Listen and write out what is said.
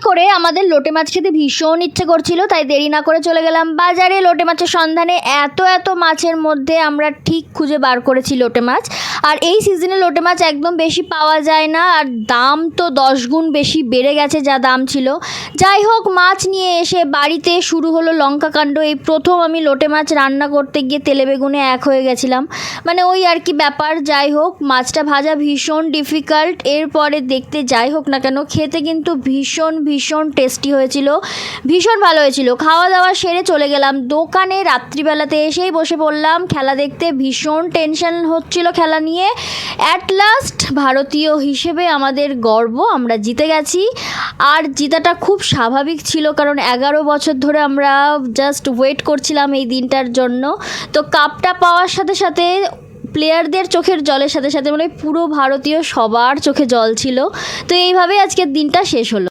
করে আমাদের লোটে মাছ খেতে ভীষণ ইচ্ছে করছিল, তাই দেরি না করে চলে গেলাম বাজারে লোটে মাছের সন্ধানে। এত মাছের মধ্যে আমরা ঠিক খুঁজে বার করেছি লোটে মাছ। আর এই সিজনে লোটে মাছ একদম বেশি পাওয়া যায় না, আর দাম তো 10 গুণ বেশি বেড়ে গেছে যা দাম ছিল। যাই হোক, মাছ নিয়ে এসে বাড়িতে শুরু হলো লঙ্কা কাণ্ড। এই প্রথম আমি লোটে মাছ রান্না করতে গিয়ে তেলে বেগুনে এক হয়ে গেছিলাম, মানে ওই আর কি ব্যাপার। যাই হোক, মাছটা ভাজা ভীষণ ডিফিকাল্ট, এরপরে দেখতে যাই হোক না কেন খেতে কিন্তু ভীষণ টেস্টি হয়েছিল, ভীষণ ভালো হয়েছিল। খাওয়া দাওয়া সেরে চলে গেলাম দোকানে। রাত্রিবেলাতে এসেই বসে পড়লাম খেলা দেখতে। ভীষণ টেনশন হচ্ছিল খেলা নিয়ে। অ্যাট লাস্ট ভারতীয় হিসেবে আমাদের গর্ব, আমরা জিতে গেছি। আর জিতাটা খুব স্বাভাবিক ছিল, কারণ 11 বছর ধরে আমরা জাস্ট ওয়েট করছিলাম এই দিনটার জন্য। তো কাপটা পাওয়ার সাথে সাথে প্লেয়ারদের চোখের জলের সাথে সাথে মানে পুরো ভারতীয় সবার চোখে জল ছিল। তো এইভাবেই আজকের দিনটা শেষ হলো।